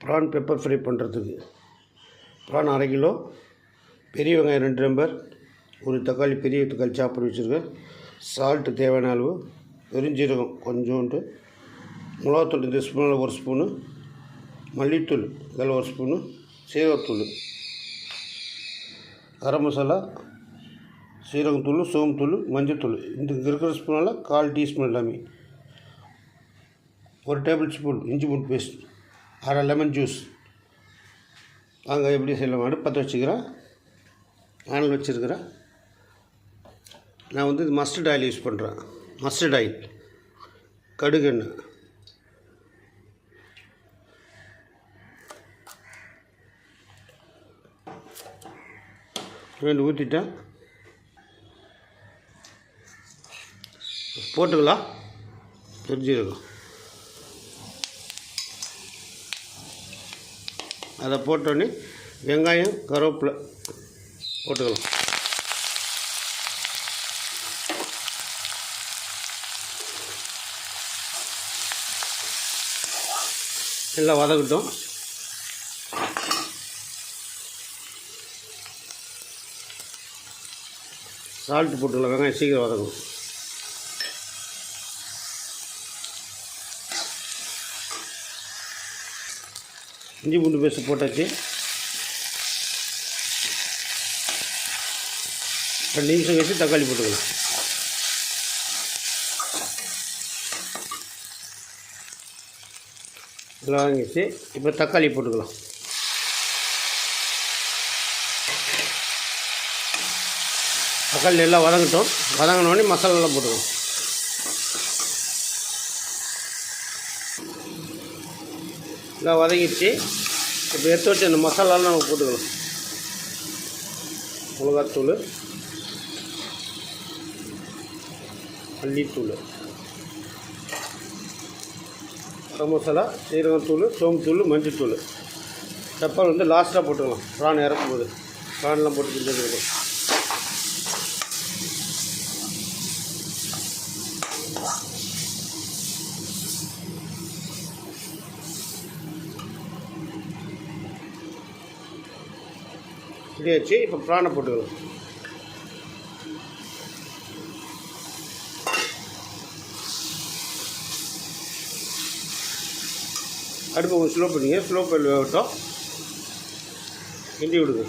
PRAN pepper fry பண்ணுறதுக்கு PRAN 1/2 kilo, பெரிய வெங்காயம் 2 நம்பர், ஒரு தக்காளி பெரிய தக்காளி சாப்பிட வச்சுருக்கேன், சால்ட்டு தேவையான அளவு, பெருஞ்சீரகம் கொஞ்சோண்டு, மிளகாத்தூள் இந்த ஸ்பூனில் 1 ஸ்பூனு, மல்லித்தூள் இதில் 1 ஸ்பூனு, சீரகத்தூள், கரம் மசாலா, சீரகத்தூள், சோம்புத்தூள், மஞ்சத்தூள் இந்த இருக்கிற ஸ்பூனால் 1/4 டீஸ்பூன் எல்லாமே, 1 டேபிள் ஸ்பூன் இஞ்சி பூண்டு பேஸ்ட், 1/2 லெமன் ஜூஸ். வாங்க எப்படி செய்யலாம். அடுப்பு பற்ற வச்சுக்கிறேன், ஆனில் வச்சுருக்கிறேன். நான் இது மஸ்டர்ட் ஆயில் யூஸ் பண்ணுறேன். மஸ்டர்ட் ஆயில், கடுகு எண்ணெய், ஊற்றிட்டேன். போட்டுக்கலாம் பெருஞ்சீரகம், அதை போட்டோன்னே வெங்காயம் கருவேப்பிலை போட்டுக்கலாம். எல்லாம் வதக்கட்டும். சால்ட்டு போட்டுக்கலாம், வெங்காயம் சீக்கிரம் வதக்கும். இஞ்சி பூண்டு பேஸ்ட் போட்டாச்சு. 2 நிமிஷம் கழிச்சு தக்காளி போட்டுக்கலாம். எல்லாம் வாங்கிச்சு. இப்போ தக்காளி போட்டுக்கலாம். தக்காளி எல்லாம் வதங்கட்டும். வதங்கினோடனே மசாலாலாம் போட்டுக்கலாம். எல்லாம் வதங்கிடுச்சு. இப்போ எடுத்து வச்சு அந்த மசாலாலாம் நம்ம போட்டுக்கலாம். மிளகாத்தூள், மல்லித்தூள், கரம் மசாலா, சீரகத்தூள், சோம்புத்தூள், மஞ்சத்தூள், பெப்பர் லாஸ்ட்டாக போட்டுக்கலாம். ப்ரான் இறக்கும்போது ப்ரான்லாம் போட்டு கிண்டிட்டு இப்படி வச்சு இப்போ ப்ரானை போட்டுக்கலாம். அடுப்பு கொஞ்சம் ஸ்லோ பண்ணிங்க. ஸ்லோ பண்ணி வேகட்டும். கிண்டி விடுங்க.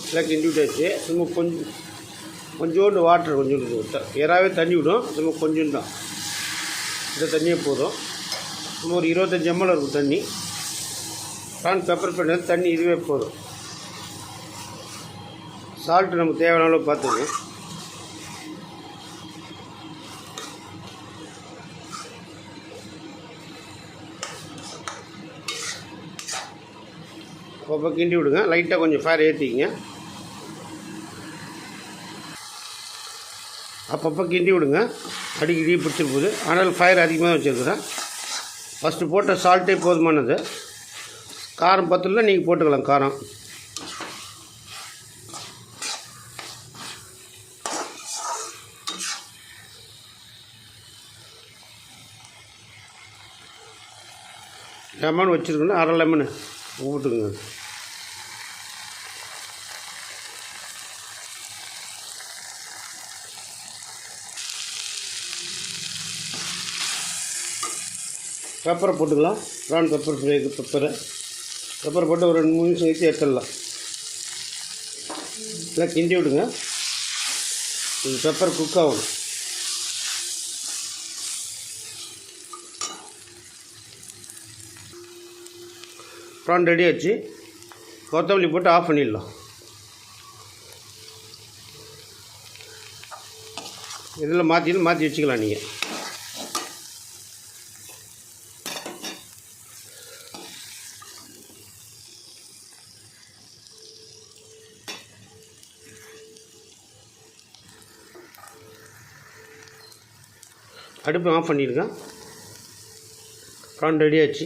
எல்லாம் கிண்டி விட்டாச்சு. சும்மா கொஞ்சோண்டு வாட்டர் கொஞ்சோண்டு ஏறாவே தண்ணி விடும். சும்மா கொஞ்சம் தான், இந்த தண்ணியே போதும். சும்மா ஒரு 25 ml இருக்கும் தண்ணி. ப்ரான் பெப்பர் பண்ணது தண்ணி இதுவே போதும். சால்ட்டு நமக்கு தேவையான அளவு பார்த்துங்க. அப்பப்போ கிண்டி விடுங்க. லைட்டாக கொஞ்சம் ஃபயர் ஏற்றிக்கிங்க. அப்பப்போ கிண்டி விடுங்க. அடிக்கடி பிடிச்சிட்டு போகுது. ஆனால் ஃபயர் அதிகமாக வச்சுருக்குறேன். ஃபஸ்ட்டு போட்ட சால்ட்டே போதுமானது. காரம் பத்தல நீங்கள் போட்டுக்கலாம். காரம் லெமன் வச்சுருக்கணும். 1/2 லெமனு போட்டுக்குங்க. பெப்பரை போட்டுக்கலாம். ப்ரான் பெப்பர் ஃப்ரைக்கு பெப்பரை போட்டு ஒரு 2-3 நிமிஷம் கழிச்சு எடுத்துடலாம். எல்லாம் கிண்டி விடுங்க. இது பெப்பர் குக் ஆகணும். ப்ரான் ரெடி ஆச்சு. கொத்தமல்லி போட்டு ஆஃப் பண்ணிடலாம். இதில் மாற்றி வச்சுக்கலாம். நீங்கள் அடுப்பு ஆஃப் பண்ணிடுங்க. ப்ரான் ரெடி ஆச்சு.